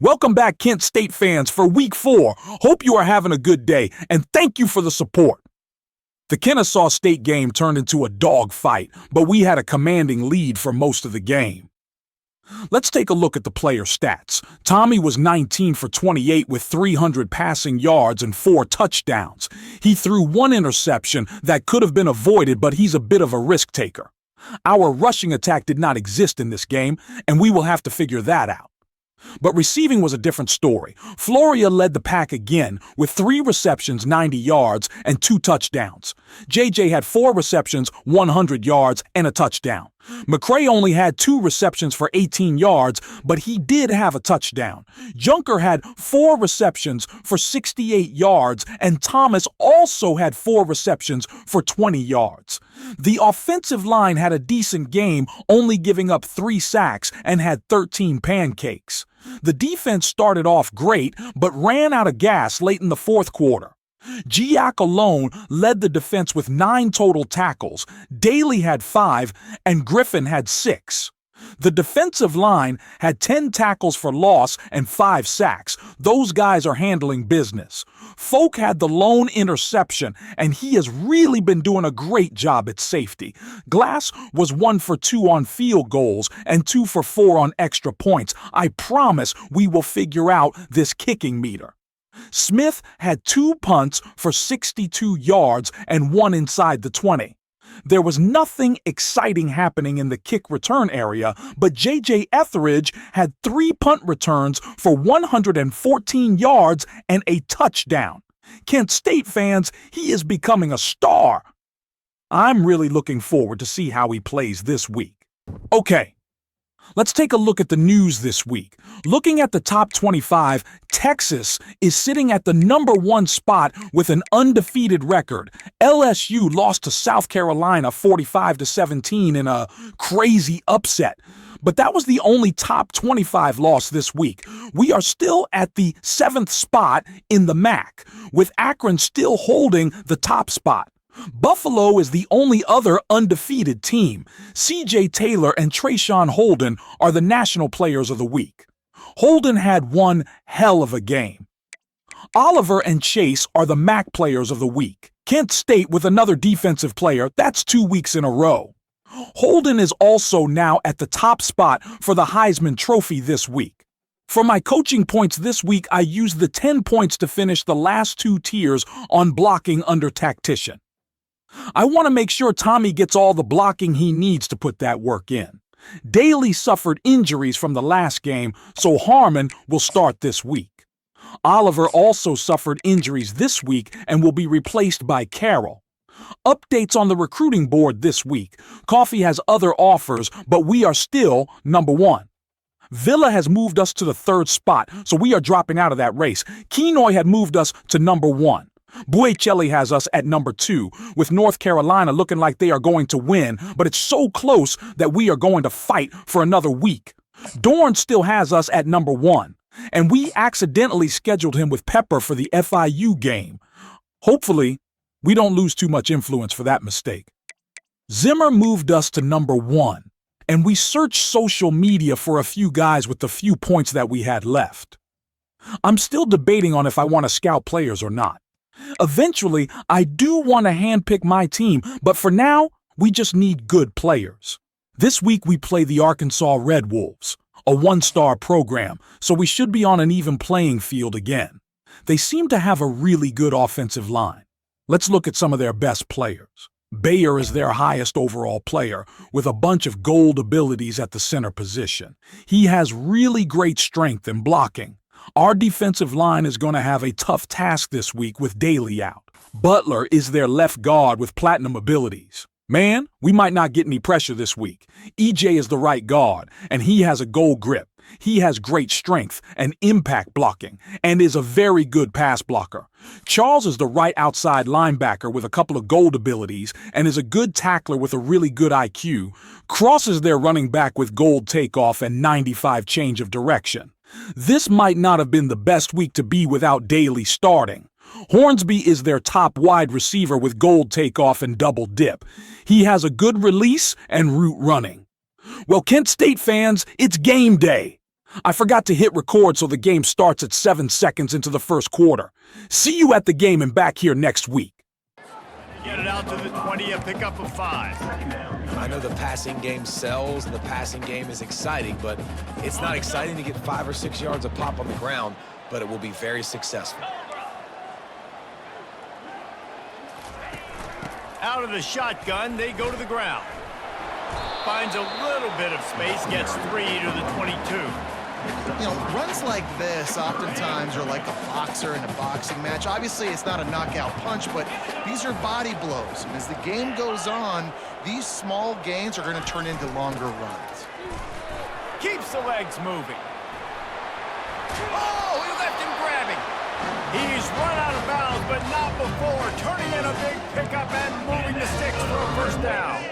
Welcome back, Kent State fans, for Week 4. Hope you are having a good day, and thank you for the support. The Kennesaw State game turned into a dogfight, but we had a commanding lead for most of the game. Let's take a look at the player stats. Tommy was 19 for 28 with 300 passing yards and 4 touchdowns. He threw 1 interception that could have been avoided, but he's a bit of a risk taker. Our rushing attack did not exist in this game, and we will have to figure that out. But receiving was a different story. Floria led the pack again with 3 receptions, 90 yards, and 2 touchdowns. JJ had 4 receptions, 100 yards, and a touchdown. McCray only had 2 receptions for 18 yards, but he did have a touchdown. Junker had 4 receptions for 68 yards, and Thomas also had 4 receptions for 20 yards. The offensive line had a decent game, only giving up 3 sacks and had 13 pancakes. The defense started off great, but ran out of gas late in the fourth quarter. Giac alone led the defense with 9 total tackles. Daly had 5, and Griffin had 6. The defensive line had 10 tackles for loss and 5 sacks. Those guys are handling business. Folk had the lone interception, and he has really been doing a great job at safety. Glass was 1 for 2 on field goals and 2 for 4 on extra points. I promise we will figure out this kicking meter. Smith had 2 punts for 62 yards and 1 inside the 20. There was nothing exciting happening in the kick return area, but J.J. Etheridge had 3 punt returns for 114 yards and a touchdown. Kent State fans, he is becoming a star. I'm really looking forward to see how he plays this week. Okay, let's take a look at the news this week. Looking at the top 25, Texas is sitting at the number 1 spot with an undefeated record. LSU lost to South Carolina 45-17 in a crazy upset. But that was the only top 25 loss this week. We are still at the 7th spot in the MAC, with Akron still holding the top spot. Buffalo is the only other undefeated team. C.J. Taylor and Trayshawn Holden are the national players of the week. Holden had one hell of a game. Oliver and Chase are the MAC players of the week. Kent State with another defensive player, that's 2 weeks in a row. Holden is also now at the top spot for the Heisman Trophy this week. For my coaching points this week, I used the 10 points to finish the last 2 tiers on blocking under tactician. I want to make sure Tommy gets all the blocking he needs to put that work in. Daly suffered injuries from the last game, so Harmon will start this week. Oliver also suffered injuries this week and will be replaced by Carroll. Updates on the recruiting board this week. Coffee has other offers, but we are still number 1. Villa has moved us to the 3rd spot, so we are dropping out of that race. Kenoy had moved us to number 1. Boicelli has us at number 2, with North Carolina looking like they are going to win, but it's so close that we are going to fight for another week. Dorn still has us at number 1, and we accidentally scheduled him with Pepper for the FIU game. Hopefully, we don't lose too much influence for that mistake. Zimmer moved us to number 1, and we searched social media for a few guys with the few points that we had left. I'm still debating on if I want to scout players or not. Eventually, I do want to handpick my team, but for now, we just need good players. This week we play the Arkansas Red Wolves, a 1-star program, so we should be on an even playing field again. They seem to have a really good offensive line. Let's look at some of their best players. Bayer is their highest overall player, with a bunch of gold abilities at the center position. He has really great strength in blocking. Our defensive line is going to have a tough task this week with Daly out. Butler is their left guard with platinum abilities. Man, we might not get any pressure this week. EJ is the right guard, and he has a gold grip. He has great strength and impact blocking, and is a very good pass blocker. Charles is the right outside linebacker with a couple of gold abilities, and is a good tackler with a really good IQ. Cross is their running back with gold takeoff and 95 change of direction. This might not have been the best week to be without Daly starting. Hornsby is their top wide receiver with gold takeoff and double dip. He has a good release and route running. Well, Kent State fans, it's game day. I forgot to hit record so the game starts at 7 seconds into the first quarter. See you at the game and back here next week. Get it out to the 20, a pickup of 5. I know the passing game sells and the passing game is exciting, but it's not exciting to get 5 or 6 yards of pop on the ground, but it will be very successful. Out of the shotgun, they go to the ground. Finds a little bit of space, gets 3 to the 22. You know, runs like this oftentimes are like a boxer in a boxing match. Obviously, it's not a knockout punch, but these are body blows. And as the game goes on, these small gains are going to turn into longer runs. Keeps the legs moving. Oh, he left him grabbing. He's run out of bounds, but not before turning in a big pickup and moving the sticks for a first down.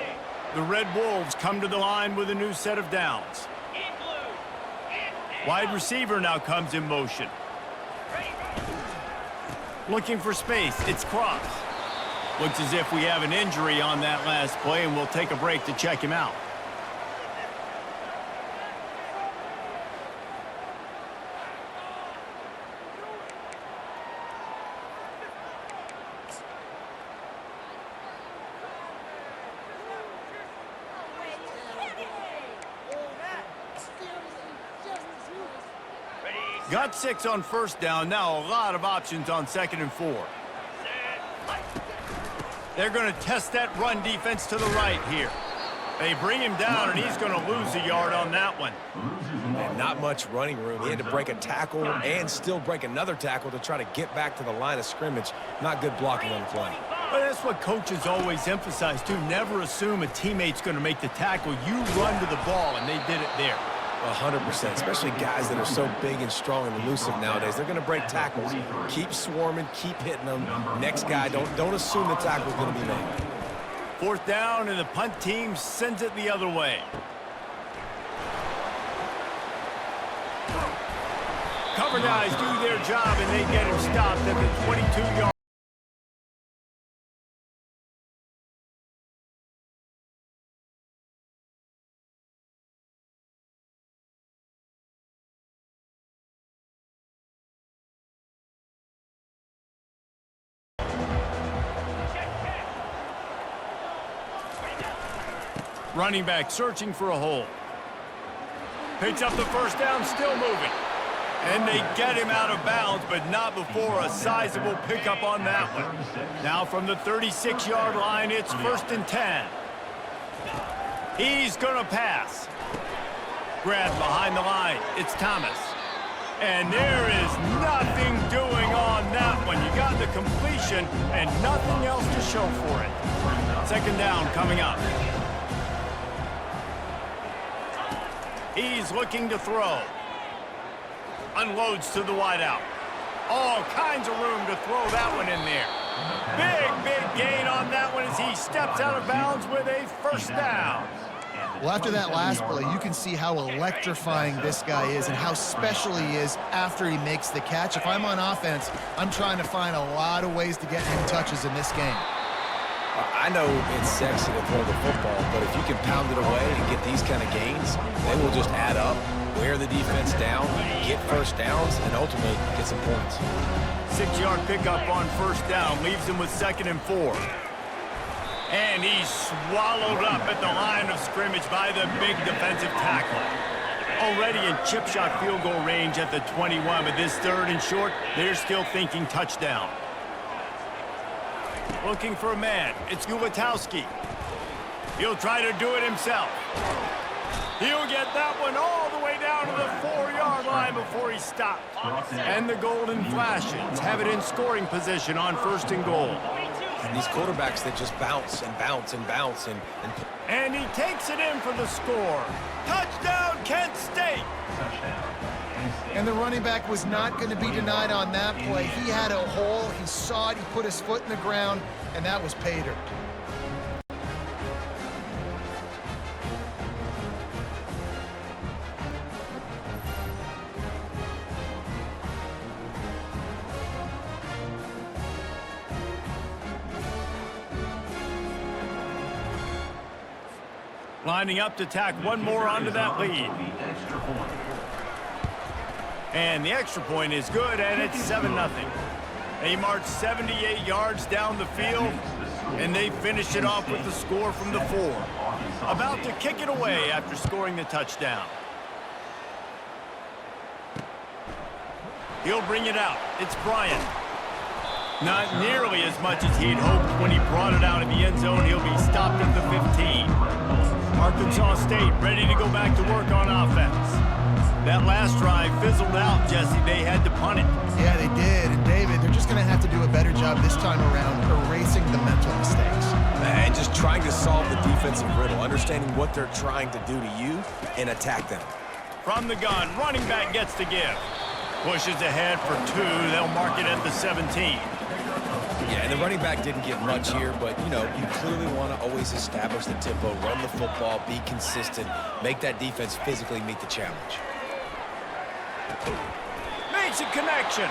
The Red Wolves come to the line with a new set of downs. Wide receiver now comes in motion. Looking for space, it's Cross. Looks as if we have an injury on that last play, and we'll take a break to check him out. Got 6 on first down. Now a lot of options on 2nd and 4. They're going to test that run defense to the right here. They bring him down, and he's going to lose a yard on that one. And not much running room. He had to break a tackle and still break another tackle to try to get back to the line of scrimmage. Not good blocking on the play. But that's what coaches always emphasize, too. Never assume a teammate's going to make the tackle. You run to the ball, and they did it there. 100%, especially guys that are so big and strong and elusive nowadays. They're going to break tackles. Keep swarming, keep hitting them. Next guy, don't assume the tackle's going to be made. 4th down, and the punt team sends it the other way. Cover guys do their job, and they get him stopped at the 22-yard. Running back searching for a hole. Picks up the first down, still moving. And they get him out of bounds, but not before a sizable pickup on that one. Now from the 36-yard line, it's 1st and 10. He's going to pass. Grabbed behind the line. It's Thomas. And there is nothing doing on that one. You got the completion and nothing else to show for it. 2nd down coming up. He's looking to throw. Unloads to the wideout. All kinds of room to throw that one in there. Big gain on that one as he steps out of bounds with a 1st down. Well, after that last play, you can see how electrifying this guy is and how special he is after he makes the catch. If I'm on offense, I'm trying to find a lot of ways to get him touches in this game. I know it's sexy to throw the football, but if you can pound it away and get these kind of gains, they will just add up, wear the defense down, get first downs, and ultimately get some points. 6-yard pickup on 1st down leaves him with 2nd and 4. And he's swallowed up at the line of scrimmage by the big defensive tackle. Already in chip shot field goal range at the 21, but this 3rd and short, they're still thinking touchdown. Looking for a man. It's Gulatowski. He'll try to do it himself. He'll get that one all the way down to the 4-yard line before he stops. And the Golden Flashes have it in scoring position on 1st and goal. And these quarterbacks that just bounce and bounce and bounce and he takes it in for the score. Touchdown, Kent State! And the running back was not going to be denied on that play. He had a hole, he saw it, he put his foot in the ground, and that was pay dirt. Lining up to tack one more onto that lead. And the extra point is good, and it's 7-0. They marched 78 yards down the field, and they finished it off with the score from the 4. About to kick it away after scoring the touchdown. He'll bring it out. It's Bryant. Not nearly as much as he'd hoped when he brought it out in the end zone. He'll be stopped at the 15. Arkansas State ready to go back to work on offense. That last drive fizzled out, Jesse. They had to punt it. Yeah, they did. And David, they're just going to have to do a better job this time around erasing the mental mistakes. And just trying to solve the defensive riddle, understanding what they're trying to do to you and attack them. From the gun, running back gets the give. Pushes ahead for 2. They'll mark it at the 17. Yeah, and the running back didn't get much here, but, you know, you clearly want to always establish the tempo, run the football, be consistent, make that defense physically meet the challenge. Makes a connection.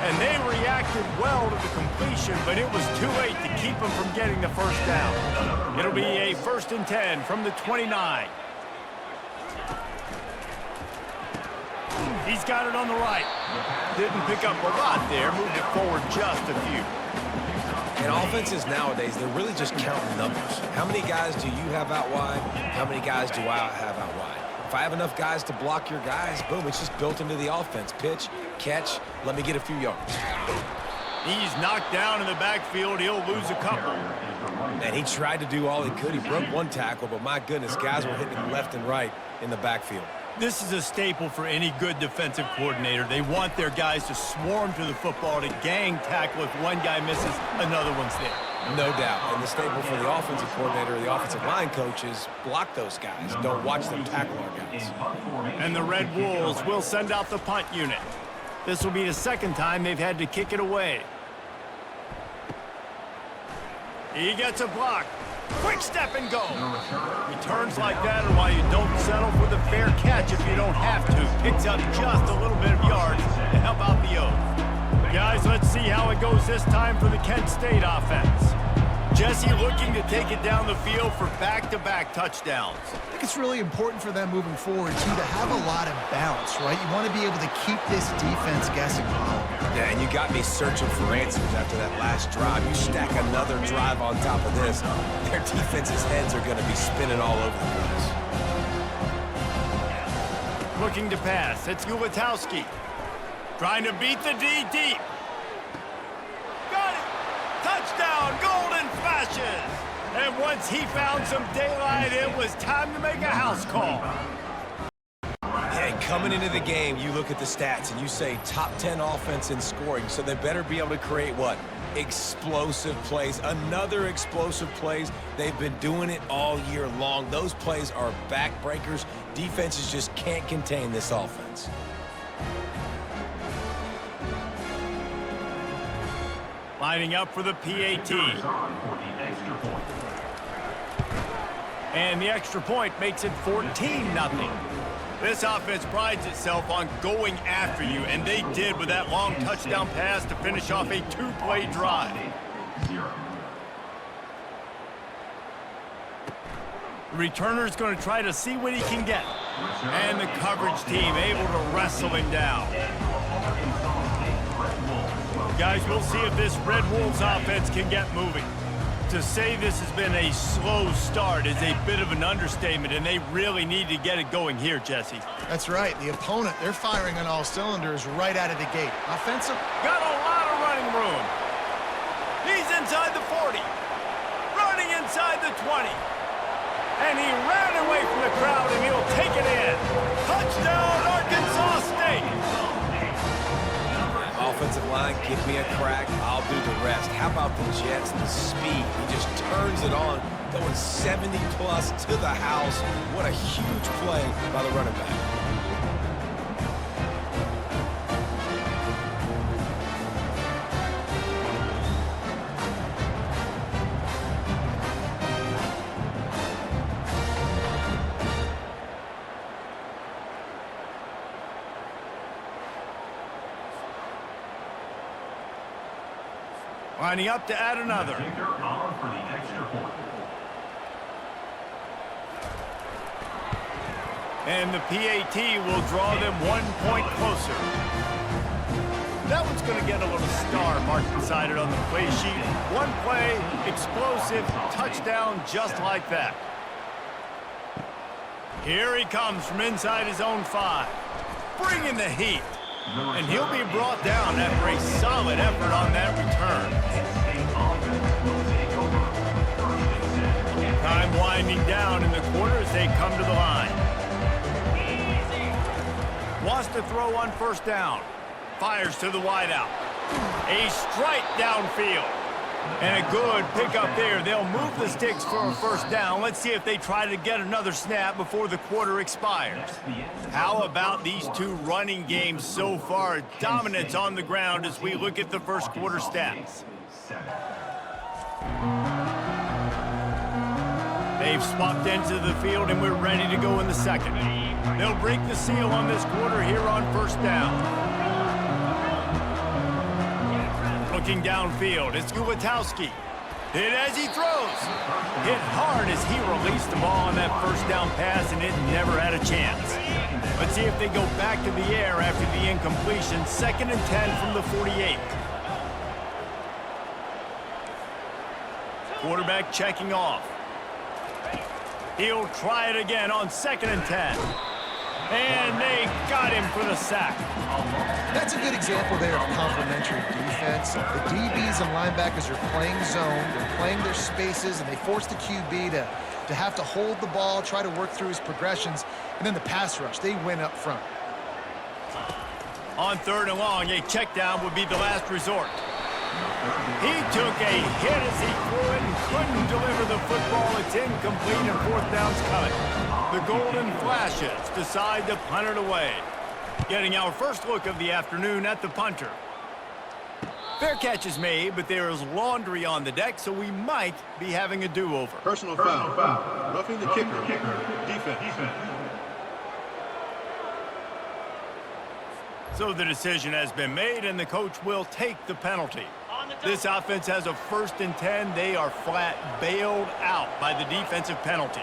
And they reacted well to the completion, but it was too late to keep them from getting the first down. It'll be a 1st and 10 from the 29. He's got it on the right. Didn't pick up a lot there, moved it forward just a few. And offenses nowadays, they're really just counting numbers. How many guys do you have out wide? How many guys do I have out wide? If I have enough guys to block your guys, boom, it's just built into the offense. Pitch, catch, let me get a few yards. He's knocked down in the backfield. He'll lose a couple. And he tried to do all he could. He broke one tackle, but my goodness, guys were hitting him left and right in the backfield. This is a staple for any good defensive coordinator. They want their guys to swarm to the football, to gang tackle. If one guy misses, another one's there. No doubt. And the staple for the offensive coordinator or the offensive line coach is block those guys. Don't watch them tackle our guys. And the Red Wolves will send out the punt unit. This will be the 2nd time they've had to kick it away. He gets a block. Quick step and go. Returns like that are why you don't settle for the fair catch if you don't have to. Picks up just a little bit of yards to help out the O. Guys, let's see how it goes this time for the Kent State offense. Jesse looking to take it down the field for back-to-back touchdowns. I think it's really important for them moving forward, too, to have a lot of balance, right? You want to be able to keep this defense guessing. Yeah, and you got me searching for answers after that last drive. You stack another drive on top of this, their defense's heads are going to be spinning all over the place. Looking to pass. It's Ulatowski. Trying to beat the D deep. Got it! Touchdown, Golden Flashes! And once he found some daylight, it was time to make a house call. Yeah, coming into the game, you look at the stats and you say top 10 offense in scoring, so they better be able to create what? Explosive plays. Another explosive plays. They've been doing it all year long. Those plays are backbreakers. Defenses just can't contain this offense. Lining up for the PAT. And the extra point makes it 14-0. This offense prides itself on going after you, and they did with that long touchdown pass to finish off a 2-play drive. The returner's going to try to see what he can get. And the coverage team able to wrestle him down. Guys, we'll see if this Red Wolves offense can get moving. To say this has been a slow start is a bit of an understatement, and they really need to get it going here, Jesse. That's right. The opponent, they're firing on all cylinders right out of the gate. Offensive. Got a lot of running room. He's inside the 40. Running inside the 20. And he ran away from the crowd, and he'll take it in. Touchdown, Arkansas State. Offensive line, give me a crack, I'll do the rest. How about the Jets, the speed? He just turns it on, going 70-plus to the house. What a huge play by the running back. Lining up to add another. And the PAT will draw them 1 point closer. That one's going to get a little star marked beside it on the play sheet. One play, explosive, touchdown just like that. Here he comes from inside his own 5. Bringing the heat. And he'll be brought down after a solid effort on that return. Time winding down in the quarter as they come to the line. Wants to throw on first down. Fires to the wideout. A strike downfield. And a good pickup there. They'll move the sticks for a first down. Let's see if they try to get another snap before the quarter expires. How about these two running games so far? Dominance on the ground as we look at the first quarter stats. They've swapped into the field and we're ready to go in the second. They'll break the seal on this quarter here on first down. Looking downfield, it's Gulatowski. Hit as he throws. Hit hard as he released the ball on that first down pass, and it never had a chance. Let's see if they go back to the air after the incompletion. 2nd and 10 from the 48. Quarterback checking off. He'll try it again on 2nd and 10. And they got him for the sack. That's a good example there of complementary defense. The DBs and linebackers are playing zone, they're playing their spaces, and they force the QB to have to hold the ball, try to work through his progressions, and then the pass rush, they win up front. On 3rd and long, a check down would be the last resort. He took a hit as he threw it and couldn't deliver the football. It's incomplete and 4th down's coming. The Golden Flashes decide to punt it away. Getting our first look of the afternoon at the punter. Fair catch is made, but there is laundry on the deck, so we might be having a do-over. Personal foul. Roughing the kicker. Defense. So the decision has been made, and the coach will take the penalty. This offense has a 1st and 10. They are flat bailed out by the defensive penalty.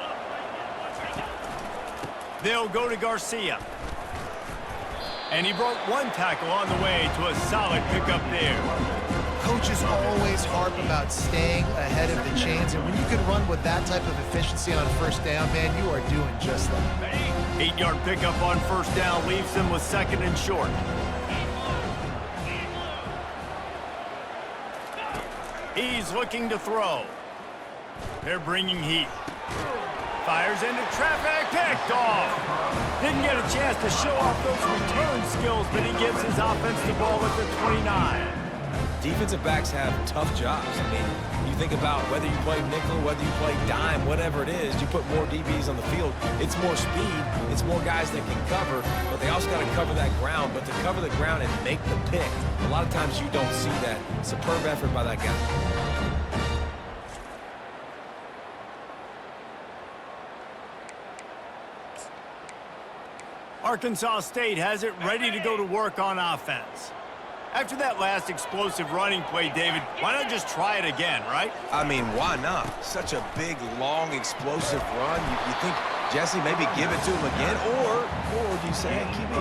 They'll go to Garcia. And he broke 1 tackle on the way to a solid pickup there. Coaches always harp about staying ahead of the chains, and when you can run with that type of efficiency on first down, man, you are doing just that. 8-yard pickup on first down leaves them with 2nd and short. He's looking to throw. They're bringing heat. Fires into traffic, picked off. Didn't get a chance to show off those return skills, but he gives his offense the ball at the 29. Defensive backs have tough jobs. I mean, you think about whether you play nickel, whether you play dime, whatever it is, you put more DBs on the field. It's more speed, it's more guys that can cover, but they also got to cover that ground. But to cover the ground and make the pick, a lot of times you don't see that. Superb effort by that guy. Arkansas State has it ready to go to work on offense. After that last explosive running play, David, why not just try it again, right? I mean, why not? Such a big, long, explosive run. You think, Jesse, maybe give it to him again? Or do you say, hey, QB,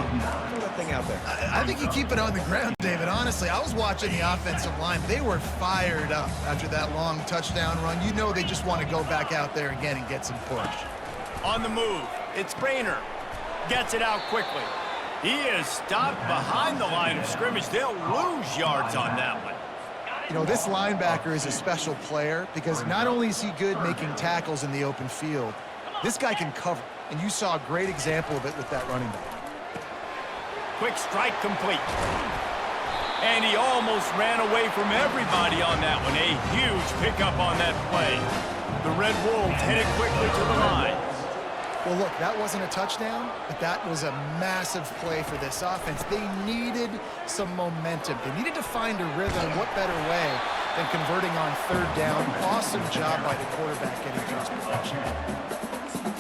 throw that thing out there? I think you keep it on the ground, David. Honestly, I was watching the offensive line. They were fired up after that long touchdown run. You know they just want to go back out there again and get some push. On the move, it's Boehner. Gets it out quickly. He is stopped behind the line of scrimmage. They'll lose yards on that one. You know, this linebacker is a special player because not only is he good making tackles in the open field, this guy can cover. And you saw a great example of it with that running back. Quick strike complete. And he almost ran away from everybody on that one. A huge pickup on that play. The Red Wolves headed quickly to the line. Well, look, that wasn't a touchdown, but that was a massive play for this offense. They needed some momentum. They needed to find a rhythm. What better way than converting on 3rd down? Awesome job by the quarterback getting to his progression.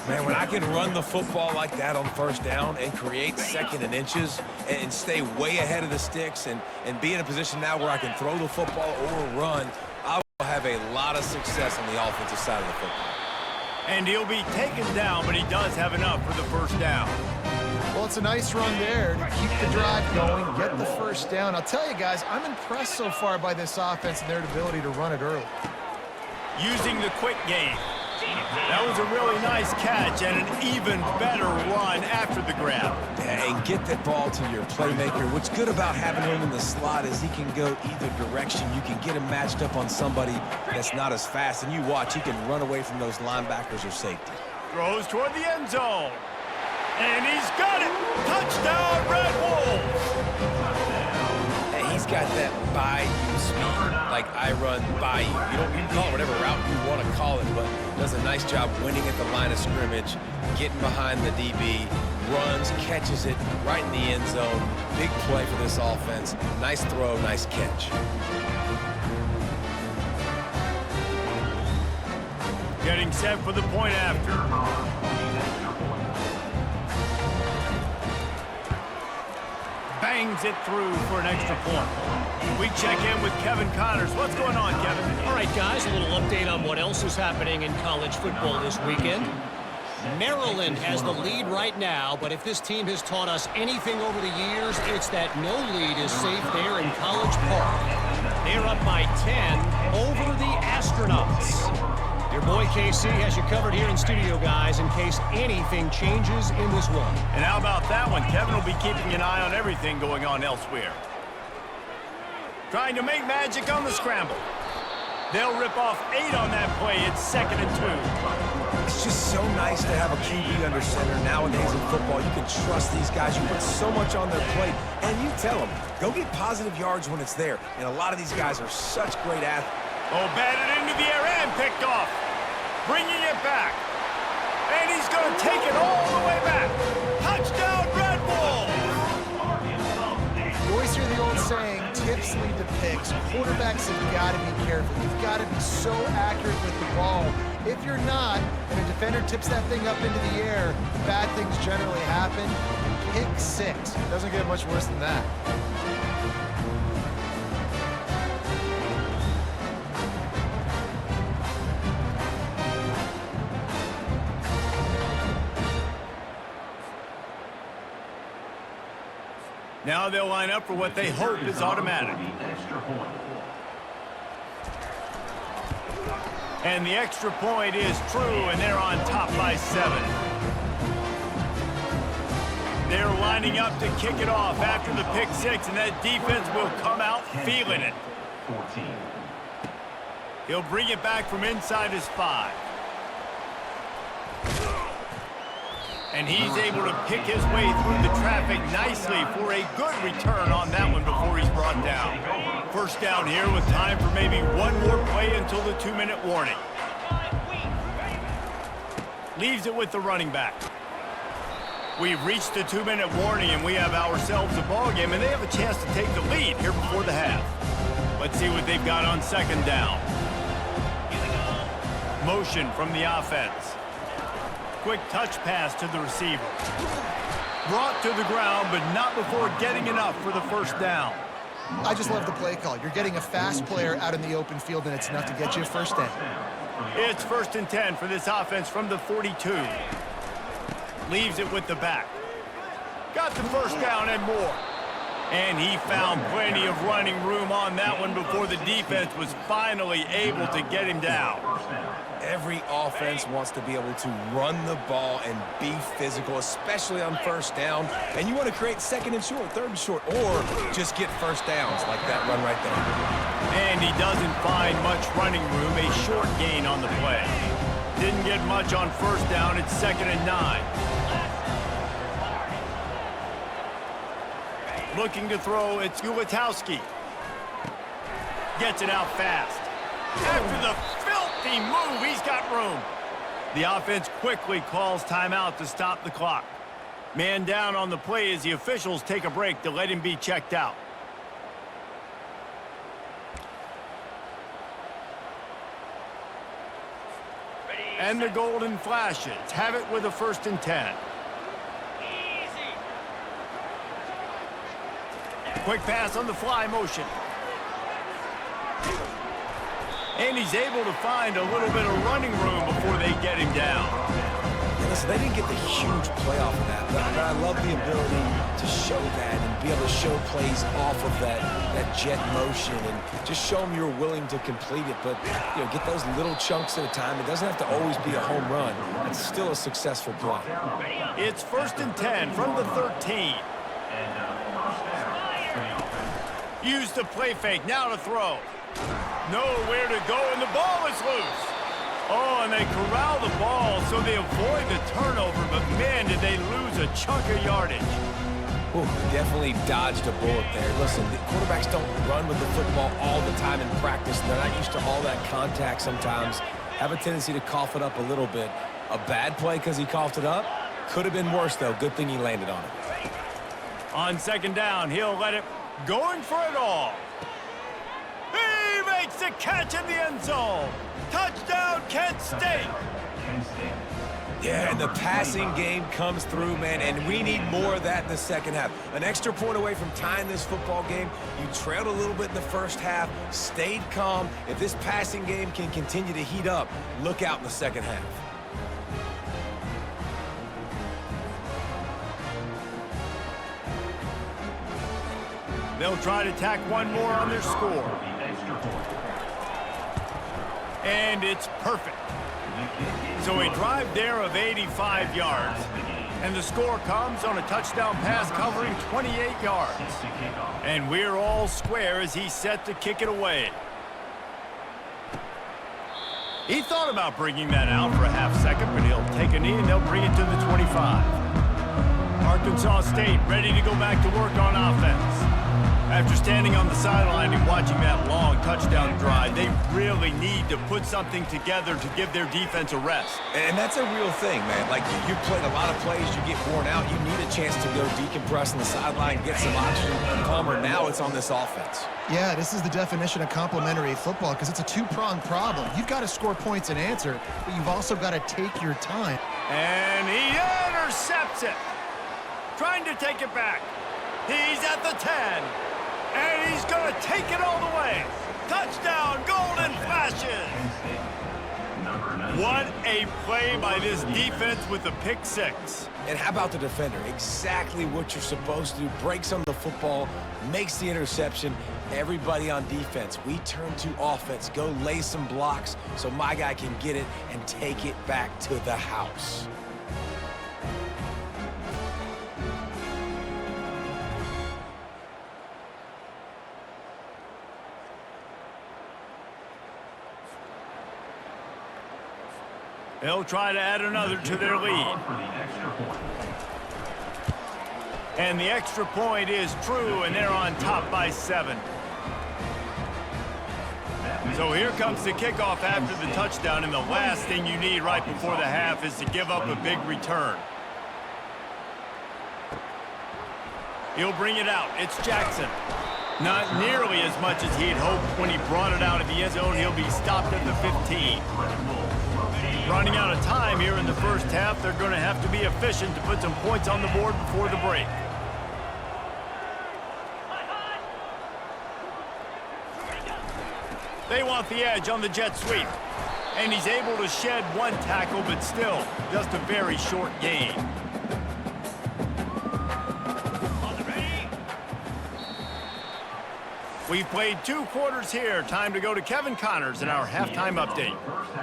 Man, when I can run the football like that on 1st down and create 2nd and inches and stay way ahead of the sticks and be in a position now where I can throw the football or run, I will have a lot of success on the offensive side of the football. And he'll be taken down, but he does have enough for the first down. Well, it's a nice run there to keep the drive going, get the first down. I'll tell you guys, I'm impressed so far by this offense and their ability to run it early. Using the quick game. That was a really nice catch and an even better run after the grab. And get that ball to your playmaker. What's good about having him in the slot is he can go either direction. You can get him matched up on somebody that's not as fast, and you watch, he can run away from those linebackers or safety. Throws toward the end zone. And he's got it! Touchdown, Red Wolves! And he's got that by-you speed, like I run by you. You can call it whatever route you want to call it, but does a nice job winning at the line of scrimmage, getting behind the DB, runs, catches it right in the end zone. Big play for this offense. Nice throw, nice catch. Getting set for the point after. Bangs it through for an extra point. We check in with Kevin Connors. What's going on, Kevin? All right, guys, a little update on what else is happening in college football this weekend. Maryland has the lead right now, but if this team has taught us anything over the years, it's that no lead is safe there in College Park. They're up by 10 over the Astronauts. Your boy KC has you covered here in studio, guys, in case anything changes in this one. And how about that one? Kevin will be keeping an eye on everything going on elsewhere. Trying to make magic on the scramble. They'll rip off 8 on that play. It's 2nd and 2. It's just so nice to have a QB under center nowadays in football. You can trust these guys. You put so much on their plate, and you tell them, go get positive yards when it's there. And a lot of these guys are such great athletes. Oh, batted into the air and picked off. Bringing it back. And he's going to take it all the way back. Touchdown, Red Wolves! You always hear the old saying, tips lead to picks. Quarterbacks have got to be careful. You've got to be so accurate with the ball. If you're not, and a defender tips that thing up into the air, bad things generally happen. Pick 6. Doesn't get much worse than that. Now they'll line up for what they hope is automatic. And the extra point is true, and they're on top by 7. They're lining up to kick it off after the pick 6, and that defense will come out feeling it. He'll bring it back from inside his 5. And he's able to pick his way through the traffic nicely for a good return on that one before he's brought down. First down here with time for maybe one more play until the 2-minute warning. Leaves it with the running back. We've reached the 2-minute warning, and we have ourselves a ball game, and they have a chance to take the lead here before the half. Let's see what they've got on 2nd down. Motion from the offense. Quick touch pass to the receiver. Brought to the ground, but not before getting enough for the first down. I just love the play call. You're getting a fast player out in the open field, and it's enough to get you a first down. It's 1st and 10 for this offense from the 42. Leaves it with the back. Got the first down and more. And he found plenty of running room on that one before the defense was finally able to get him down. Every offense wants to be able to run the ball and be physical, especially on first down. And you want to create 2nd and short, 3rd and short, or just get first downs like that run right there. And he doesn't find much running room, a short gain on the play. Didn't get much on first down, it's 2nd and 9. Looking to throw, it's Ulatowski. Gets it out fast. After the filthy move, he's got room. The offense quickly calls timeout to stop the clock. Man down on the play as the officials take a break to let him be checked out. And the golden flashes have it with a 1st and 10. Quick pass on the fly motion. And he's able to find a little bit of running room before they get him down. Yeah, listen, they didn't get the huge play off of that, but I love the ability to show that and be able to show plays off of that jet motion and just show them you're willing to complete it. But, you know, get those little chunks at a time. It doesn't have to always be a home run. It's still a successful play. It's 1st and 10 from the 13. Use the play fake, now to throw. Nowhere to go, and the ball is loose. Oh, and they corral the ball so they avoid the turnover, but man, did they lose a chunk of yardage. Ooh, definitely dodged a bullet there. Listen, the quarterbacks don't run with the football all the time in practice. They're not used to all that contact sometimes. Have a tendency to cough it up a little bit. A bad play because he coughed it up? Could have been worse, though. Good thing he landed on it. On 2nd down, he'll let it going for it all. He makes the catch in the end zone. Touchdown, Kent State. Yeah, and the passing game comes through, man, and we need more of that in the second half. An extra point away from tying this football game. You trailed a little bit in the first half, stayed calm. If this passing game can continue to heat up, look out in the second half. They'll try to tack one more on their score. And it's perfect. So a drive there of 85 yards. And the score comes on a touchdown pass covering 28 yards. And we're all square as he's set to kick it away. He thought about bringing that out for a half second, but he'll take a knee and they'll bring it to the 25. Arkansas State ready to go back to work on offense. After standing on the sideline and watching that long touchdown drive, they really need to put something together to give their defense a rest. And that's a real thing, man. Like, you played a lot of plays, you get worn out, you need a chance to go decompress on the sideline, get some oxygen. Palmer, now it's on this offense. Yeah, this is the definition of complementary football because it's a two-pronged problem. You've got to score points and answer, but you've also got to take your time. And he intercepts it. Trying to take it back. He's at the 10. And he's going to take it all the way. Touchdown, Golden Flashes. What a play by this defense with the pick six. And how about the defender? Exactly what you're supposed to do. Breaks on the football, makes the interception. Everybody on defense, we turn to offense. Go lay some blocks so my guy can get it and take it back to the house. They'll try to add another to their lead. And the extra point is true, and they're on top by 7. So here comes the kickoff after the touchdown, and the last thing you need right before the half is to give up a big return. He'll bring it out. It's Jackson. Not nearly as much as he had hoped when he brought it out of the end zone. He'll be stopped at the 15. Running out of time here in the first half, they're going to have to be efficient to put some points on the board before the break. They want the edge on the jet sweep. And he's able to shed one tackle, but still, just a very short gain. We've played 2 quarters here. Time to go to Kevin Connors in our halftime update.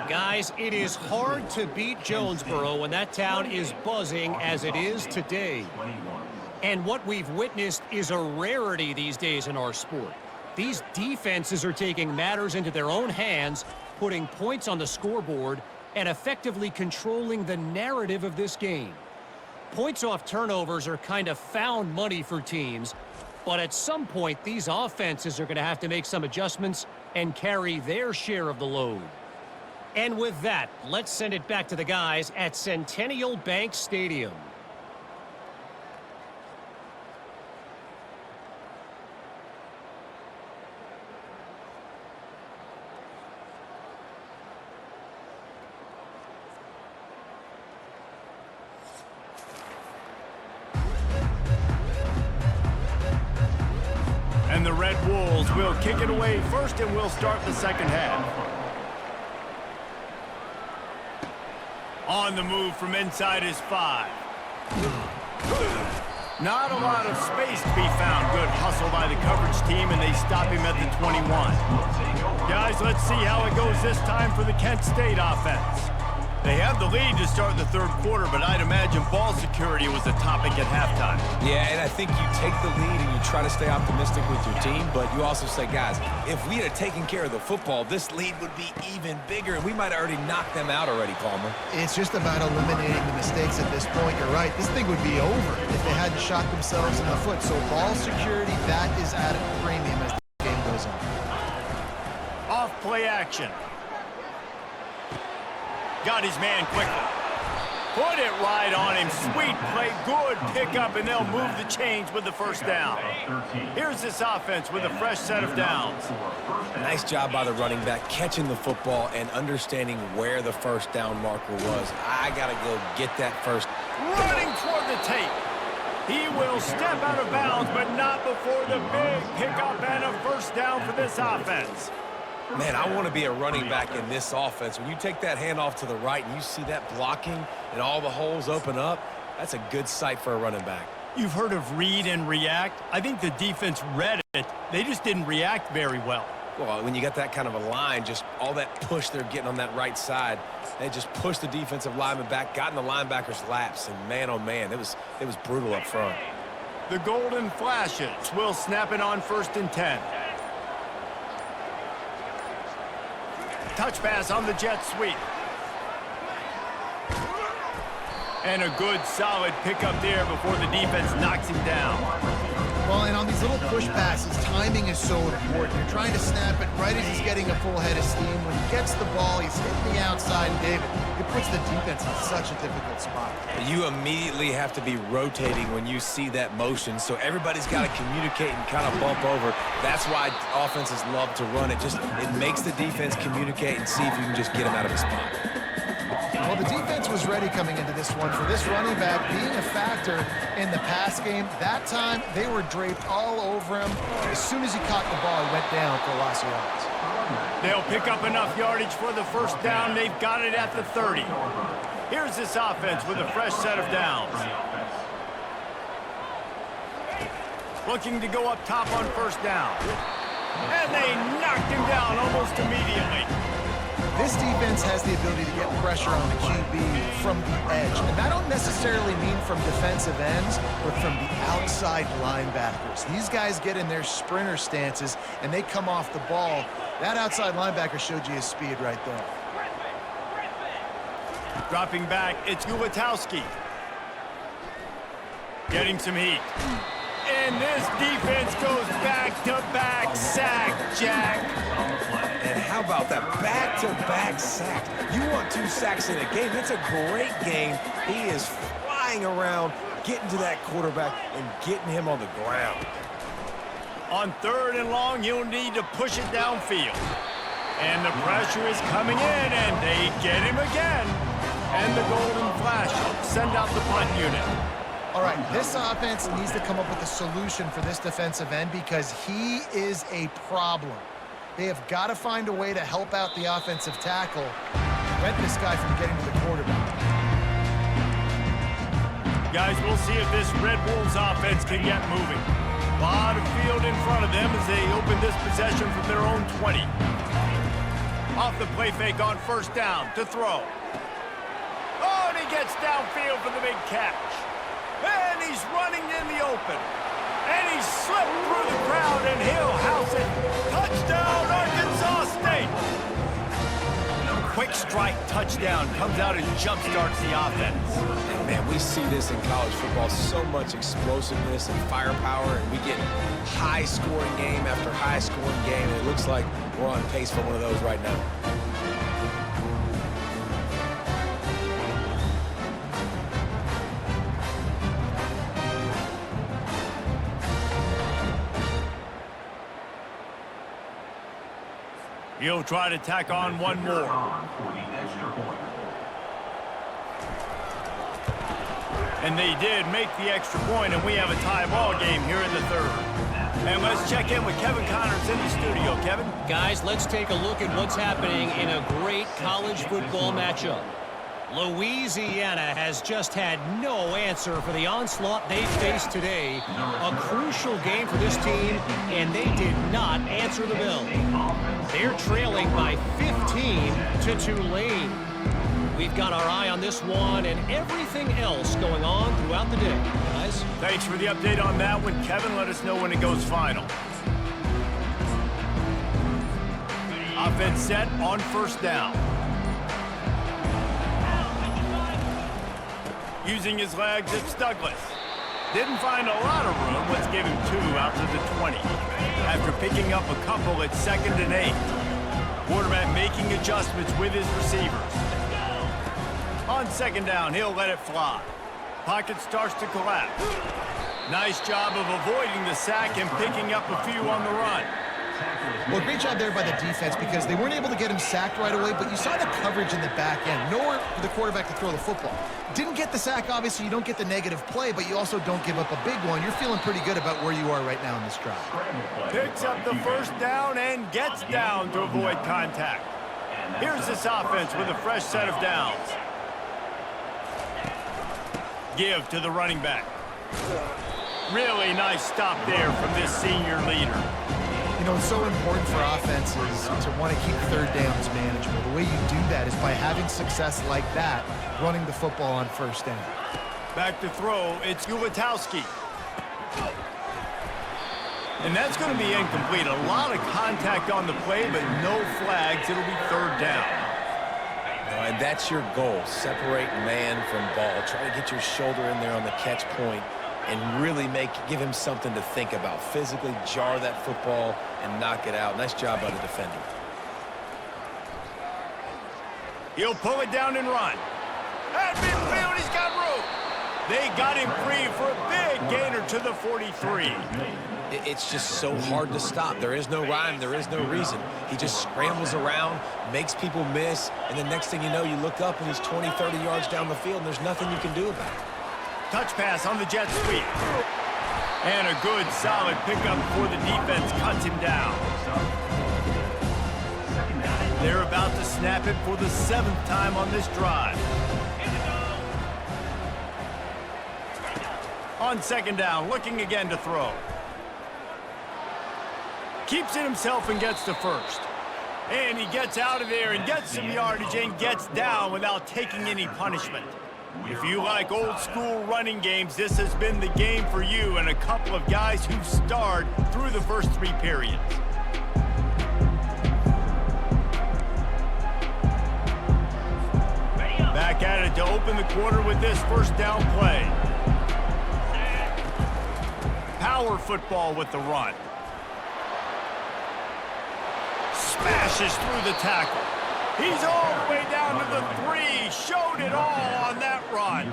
Guys, it is hard to beat Jonesboro when that town is buzzing as it is today. And what we've witnessed is a rarity these days in our sport. These defenses are taking matters into their own hands, putting points on the scoreboard, and effectively controlling the narrative of this game. Points off turnovers are kind of found money for teams, but at some point, these offenses are going to have to make some adjustments and carry their share of the load. And with that, let's send it back to the guys at Centennial Bank Stadium. And the Red Wolves will kick it away first, and we'll start the second half. On the move from inside his 5. Not a lot of space to be found. Good hustle by the coverage team, and they stop him at the 21. Guys, let's see how it goes this time for the Kent State offense. They have the lead to start the third quarter, but I'd imagine ball security was a topic at halftime. Yeah, and I think you take the lead and you try to stay optimistic with your team, but you also say, guys, if we had taken care of the football, this lead would be even bigger, and we might have already knocked them out already, Palmer. It's just about eliminating the mistakes at this point. You're right. This thing would be over if they hadn't shot themselves in the foot. So ball security, that is at a premium as the game goes on. Off play action. Got his man quickly. Put it right on him. Sweet play. Good pickup, and they'll move the chains with the first down. Here's this offense with a fresh set of downs. Nice job by the running back, catching the football and understanding where the first down marker was. I got to go get that first. Running toward the tape. He will step out of bounds, but not before the big pickup and a first down for this offense. Man, I want to be a running back in this offense. When you take that handoff to the right and you see that blocking and all the holes open up, that's a good sight for a running back. You've heard of read and react. I think the defense read it. They just didn't react very well. Well, when you got that kind of a line, just all that push they're getting on that right side, they just pushed the defensive lineman back, got in the linebacker's laps, and man, oh man, it was brutal up front. The golden flashes will snap it on 1st and 10. Touch pass on the jet sweep. And a good, solid pickup there before the defense knocks him down. Well, and on these little push passes, timing is so important. You're trying to snap it right as he's getting a full head of steam. When he gets the ball, he's hitting the outside, David. It puts the defense in such a difficult spot. You immediately have to be rotating when you see that motion, so everybody's got to communicate and kind of bump over. That's why offenses love to run it. It makes the defense communicate and see if you can just get him out of his spot. Well, the defense was ready coming into this one for this running back being a factor in the pass game. That time, they were draped all over him. As soon as he caught the ball, he went down for a loss of yards. They'll pick up enough yardage for the first down. They've got it at the 30. Here's this offense with a fresh set of downs. Looking to go up top on first down. And they knocked him down almost immediately. This defense has the ability to get pressure on the QB from the edge. And I don't necessarily mean from defensive ends, but from the outside linebackers. These guys get in their sprinter stances, and they come off the ball. That outside linebacker showed you his speed right there. Dropping back, it's Ulatowski. Getting some heat. And this defense goes back-to-back sack, Jack. And how about that back-to-back sack? You want 2 sacks in a game. That's a great game. He is flying around, getting to that quarterback and getting him on the ground. On 3rd and long, you'll need to push it downfield. And the pressure is coming in, and they get him again. And the golden flash will send out the punt unit. All right, this offense needs to come up with a solution for this defensive end because he is a problem. They have got to find a way to help out the offensive tackle, prevent this guy from getting to the quarterback. Guys, we'll see if this Red Wolves offense can get moving. A lot of field in front of them as they open this possession from their own 20. Off the play fake on first down to throw. Oh, and he gets downfield for the big catch. And he's running in the open. And he slipped through the crowd, and he'll house it. Touchdown, Arkansas State! Quick strike touchdown comes out and jump-starts the offense. And man, we see this in college football, so much explosiveness and firepower, and we get high-scoring game after high-scoring game, and it looks like we're on pace for one of those right now. He'll try to tack on one more. And they did make the extra point, and we have a tie ball game here in the 3rd. And let's check in with Kevin Connors in the studio. Kevin? Guys, let's take a look at what's happening in a great college football matchup. Louisiana has just had no answer for the onslaught they faced today. A crucial game for this team, and they did not answer the bell. They're trailing by 15 to Tulane. We've got our eye on this one and everything else going on throughout the day. Guys? Thanks for the update on that one, Kevin. Let us know when it goes final. Offense set on first down. Using his legs, it's Douglas. Didn't find a lot of room. Let's give him 2 out to the 20. After picking up a couple, it's 2nd and 8. Quarterback making adjustments with his receivers. On 2nd down, he'll let it fly. Pocket starts to collapse. Nice job of avoiding the sack and picking up a few on the run. Well, great job there by the defense because they weren't able to get him sacked right away, but you saw the coverage in the back end. Nowhere for the quarterback to throw the football. Didn't get the sack, obviously. You don't get the negative play, but you also don't give up a big one. You're feeling pretty good about where you are right now in this drive. Picks up the first down and gets down to avoid contact. Here's this offense with a fresh set of downs. Give to the running back. Really nice stop there from this senior leader. You know, it's so important for offenses to want to keep third downs manageable. The way you do that is by having success like that, running the football on first down. Back to throw, it's Ulatowski. And that's going to be incomplete. A lot of contact on the play, but no flags. It'll be 3rd down. And that's your goal. Separate man from ball. Try to get your shoulder in there on the catch point and really give him something to think about. Physically jar that football and knock it out. Nice job by the defender. He'll pull it down and run. At midfield, he's got room. They got him free for a big gainer to the 43. It's just so hard to stop. There is no rhyme. There is no reason. He just scrambles around, makes people miss, and the next thing you know, you look up and he's 20, 30 yards down the field, and there's nothing you can do about it. Touch pass on the jet sweep. And a good, solid pickup before the defense cuts him down. They're about to snap it for the 7th time on this drive. On 2nd down, looking again to throw. Keeps it himself and gets to first. And he gets out of there and gets some yardage and gets down without taking any punishment. If you like old school running games, this has been the game for you and a couple of guys who've starred through the first 3 periods. Back at it to open the quarter with this first down play. Power football with the run. Smashes through the tackle. He's all the way down to the 3. Showed it all on that run.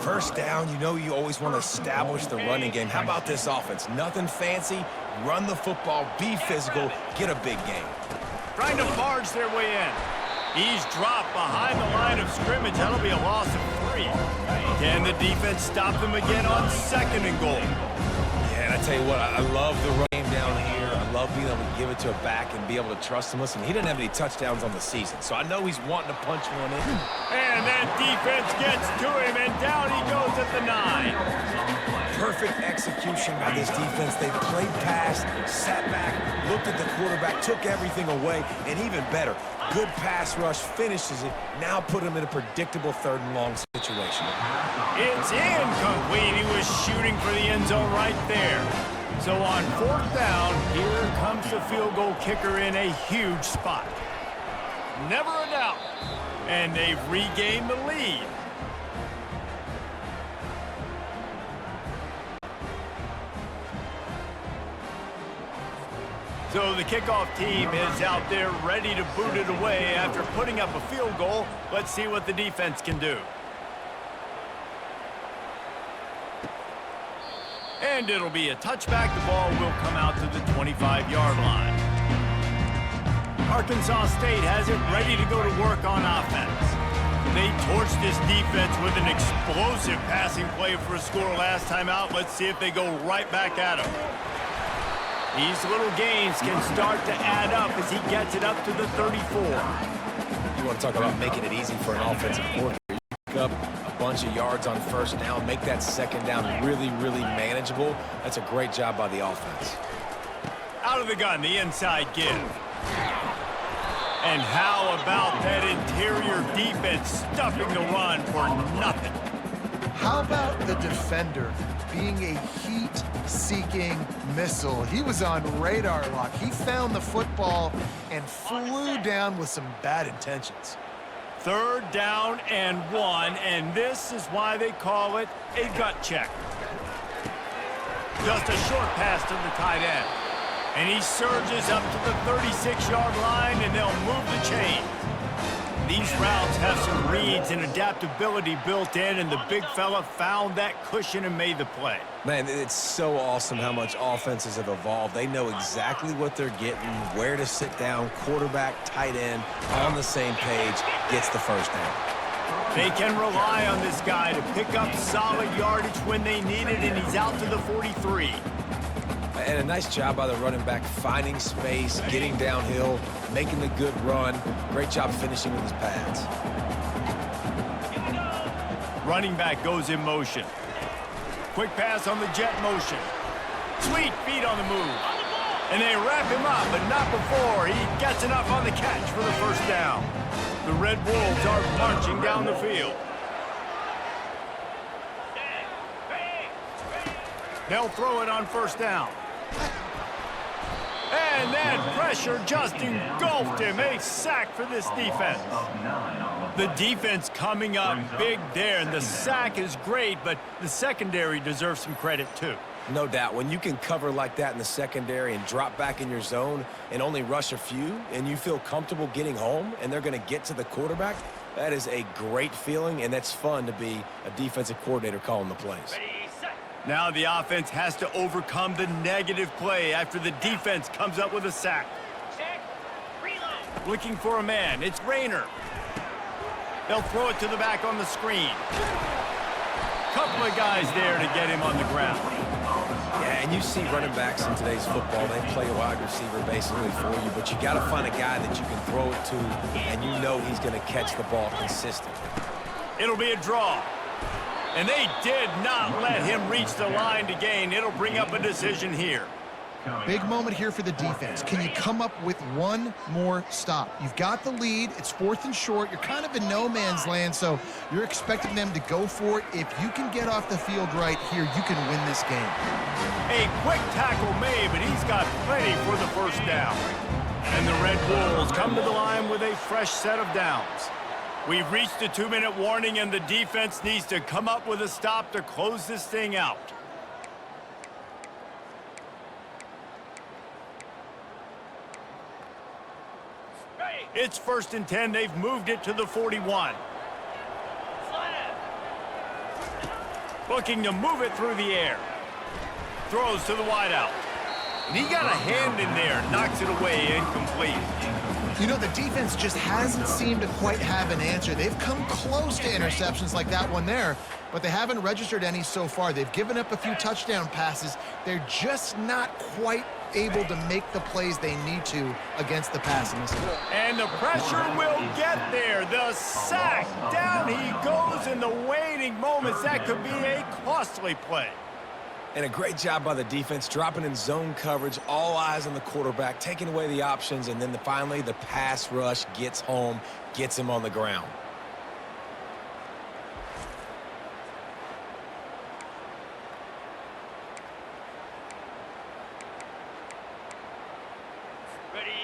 First down, you know you always want to establish the running game. How about this offense? Nothing fancy. Run the football, be physical, get a big gain. Trying to barge their way in. He's dropped behind the line of scrimmage. That'll be a loss of 3. Can the defense stop them again on 2nd and goal? Yeah, and I tell you what, I love the run game down here. I love being able to give it to a back and be able to trust him. Listen, he didn't have any touchdowns on the season, so I know he's wanting to punch one in. And that defense gets to him, and down he goes at the 9. Perfect execution by this defense. They played pass, sat back, looked at the quarterback, took everything away, and even better, good pass rush, finishes it, now put him in a predictable 3rd and long situation. It's incomplete. He was shooting for the end zone right there. So on 4th down, here comes the field goal kicker in a huge spot. Never a doubt. And they've regained the lead. So the kickoff team is out there ready to boot it away after putting up a field goal. Let's see what the defense can do. And it'll be a touchback. The ball will come out to the 25-yard line. Arkansas State has it ready to go to work on offense. They torched this defense with an explosive passing play for a score last time out. Let's see if they go right back at him. These little gains can start to add up as he gets it up to the 34. You want to talk about making it easy for an offensive coordinator. pick up a bunch of yards on first down, make that second down really, really manageable. That's a great job by the offense. Out of the gun, the inside give. And how about that interior defense stuffing the run for nothing? How about the defender being a heat-seeking missile? He was on radar lock. He found the football and flew down with some bad intentions. 3rd down and 1, and this is why they call it a gut check. Just a short pass to the tight end. And he surges up to the 36-yard line, and they'll move the chain. These routes have some reads and adaptability built in, and the big fella found that cushion and made the play. Man, it's so awesome how much offenses have evolved. They know exactly what they're getting, where to sit down, quarterback, tight end, on the same page, gets the first down. They can rely on this guy to pick up solid yardage when they need it, and he's out to the 43. And a nice job by the running back, finding space, getting downhill, making the good run. Great job finishing with his pads. Running back goes in motion. Quick pass on the jet motion. Sweet feet on the move. And they wrap him up, but not before he gets enough on the catch for the first down. The Red Wolves are marching down the field. They'll throw it on first down. And that pressure just engulfed him. A sack for this defense. The defense coming up big there, and the sack is great, but the secondary deserves some credit too. No doubt. When you can cover like that in the secondary and drop back in your zone and only rush a few, and you feel comfortable getting home, and they're going to get to the quarterback, that is a great feeling, and that's fun to be a defensive coordinator calling the plays. Now the offense has to overcome the negative play after the defense comes up with a sack. Looking for a man. It's Rayner. They'll throw it to the back on the screen. Couple of guys there to get him on the ground. Yeah, and you see running backs in today's football, they play a wide receiver basically for you, but you got to find a guy that you can throw it to, and you know he's going to catch the ball consistently. It'll be a draw. And they did not let him reach the line to gain. It'll bring up a decision here. Big moment here for the defense. Can you come up with one more stop? You've got the lead. It's 4th and short. You're kind of in no man's land, so you're expecting them to go for it. If you can get off the field right here, you can win this game. A quick tackle made, but he's got plenty for the first down. And the Red Wolves come to the line with a fresh set of downs. We've reached the 2-minute warning, and the defense needs to come up with a stop to close this thing out. It's 1st and 10. They've moved it to the 41. Looking to move it through the air. Throws to the wideout. And he got a hand in there. Knocks it away, incomplete. You know, the defense just hasn't seemed to quite have an answer. They've come close to interceptions like that one there, but they haven't registered any so far. They've given up a few touchdown passes. They're just not quite able to make the plays they need to against the pass. And the pressure will get there. The sack. Down he goes in the waning moments. That could be a costly play. And a great job by the defense, dropping in zone coverage, all eyes on the quarterback, taking away the options, and then finally the pass rush gets home, gets him on the ground.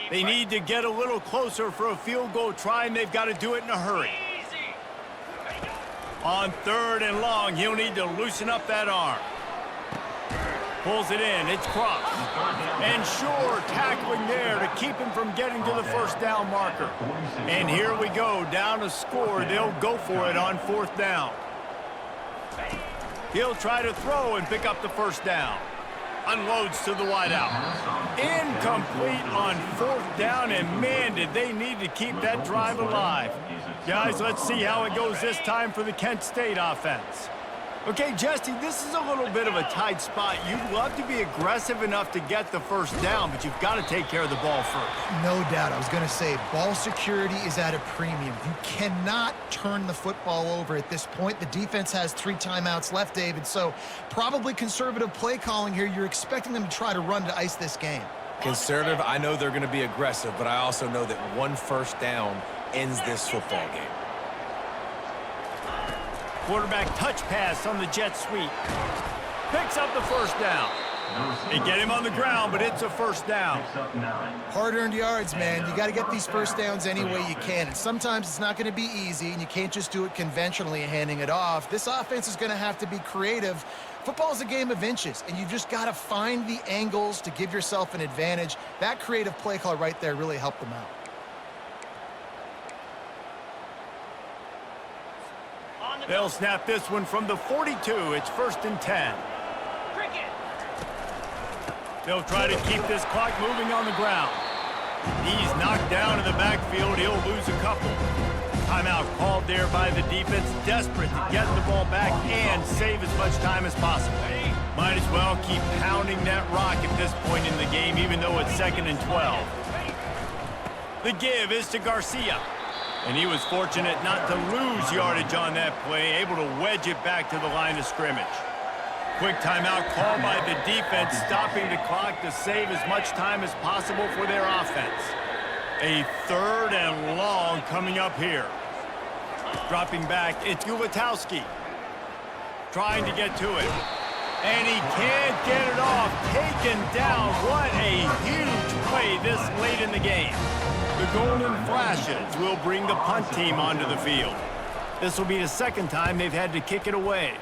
They need to get a little closer for a field goal try, and they've got to do it in a hurry. On 3rd and long, he'll need to loosen up that arm. Pulls it in. It's crossed. And Shore tackling there to keep him from getting to the first down marker. And here we go. Down a score. They'll go for it on 4th down. He'll try to throw and pick up the first down. Unloads to the wideout. Incomplete on 4th down, and man, did they need to keep that drive alive. Guys, let's see how it goes this time for the Kent State offense. Okay, Jesse, this is a little bit of a tight spot. You'd love to be aggressive enough to get the first down, but you've got to take care of the ball first. No doubt. I was going to say, ball security is at a premium. You cannot turn the football over at this point. The defense has 3 timeouts left, David, so probably conservative play calling here. You're expecting them to try to run to ice this game. Conservative, I know they're going to be aggressive, but I also know that 1 first down ends this football game. Quarterback touch pass on the jet sweep. Picks up the first down. They get him on the ground, but it's a first down. Hard-earned yards, man. You got to get these first downs any way you can. And sometimes it's not going to be easy, and you can't just do it conventionally handing it off. This offense is going to have to be creative. Football is a game of inches, and you've just got to find the angles to give yourself an advantage. That creative play call right there really helped them out. They'll snap this one from the 42. It's 1st and 10. They'll try to keep this clock moving on the ground. He's knocked down in the backfield. He'll lose a couple. Timeout called there by the defense, desperate to get the ball back and save as much time as possible. Might as well keep pounding that rock at this point in the game, even though it's 2nd and 12. The give is to Garcia. And he was fortunate not to lose yardage on that play, able to wedge it back to the line of scrimmage. Quick timeout called by the defense, stopping the clock to save as much time as possible for their offense. A 3rd and long coming up here. Dropping back, it's Ulatowski. Trying to get to it. And he can't get it off. Taken down. What a huge play this late in the game. The Golden Flashes will bring the punt team onto the field. This will be the 2nd time they've had to kick it away.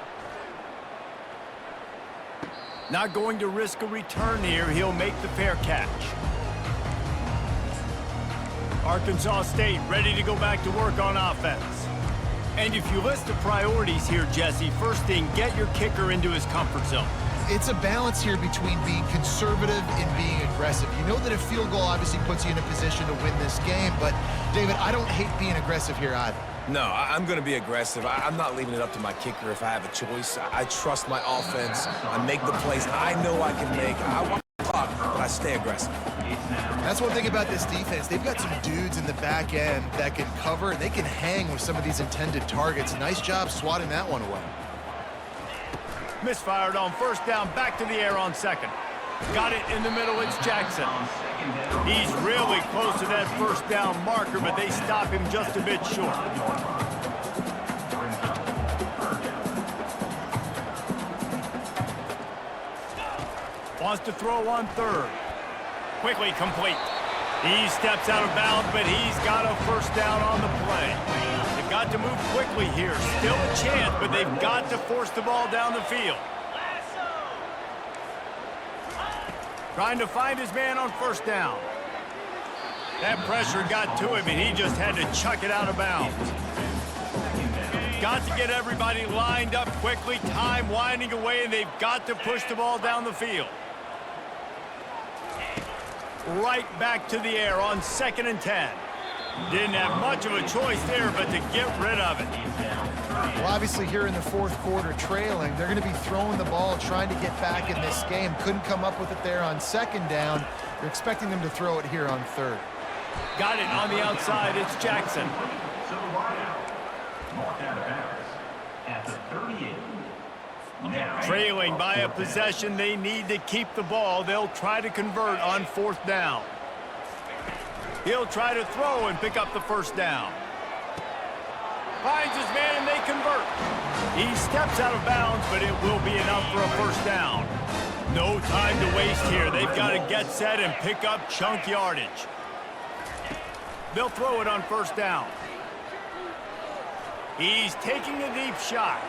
Not going to risk a return here. He'll make the fair catch. Arkansas State ready to go back to work on offense. And if you list the priorities here, Jesse, first thing, get your kicker into his comfort zone. It's a balance here between being conservative and being aggressive. You know that a field goal obviously puts you in a position to win this game, but, David, I don't hate being aggressive here either. No, I'm going to be aggressive. I'm not leaving it up to my kicker if I have a choice. I trust my offense. I make the plays I know I can make. I want to talk, but I stay aggressive. That's one thing about this defense. They've got some dudes in the back end that can cover, and they can hang with some of these intended targets. Nice job swatting that one away. Misfired on 1st down, back to the air on 2nd. Got it in the middle, it's Jackson. He's really close to that 1st down marker, but they stop him just a bit short. Wants to throw on 3rd. Quickly complete. He steps out of bounds, but he's got a 1st down on the play. They've got to move quickly here. Still a chance, but they've got to force the ball down the field. Trying to find his man on 1st down. That pressure got to him, and he just had to chuck it out of bounds. Got to get everybody lined up quickly. Time winding away, and they've got to push the ball down the field. Right back to the air on 2nd and 10. Didn't have much of a choice there, but to get rid of it. Well, obviously here in the 4th quarter trailing, they're going to be throwing the ball, trying to get back in this game. Couldn't come up with it there on 2nd down. They're expecting them to throw it here on 3rd. Got it on the outside. It's Jackson. Trailing by a possession, they need to keep the ball. They'll try to convert on 4th down. He'll try to throw and pick up the 1st down. Finds his man and they convert. He steps out of bounds, but it will be enough for a 1st down. No time to waste here. They've got to get set and pick up chunk yardage. They'll throw it on 1st down. He's taking a deep shot.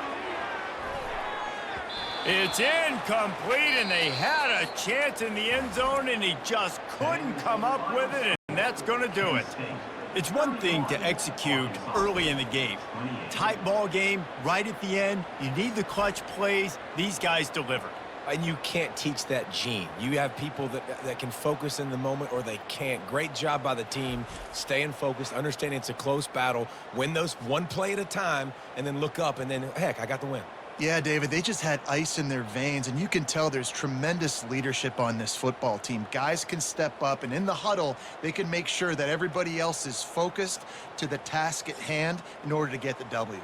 It's incomplete, and they had a chance in the end zone, and he just couldn't come up with it, and that's going to do it. It's one thing to execute early in the game. Tight ball game, right at the end, you need the clutch plays. These guys deliver. And you can't teach that gene. You have people that can focus in the moment or they can't. Great job by the team, staying focused, understanding it's a close battle, win those one play at a time, and then look up, and then, heck, I got the win. Yeah, David, they just had ice in their veins, and you can tell there's tremendous leadership on this football team. Guys can step up, and in the huddle, they can make sure that everybody else is focused to the task at hand in order to get the W.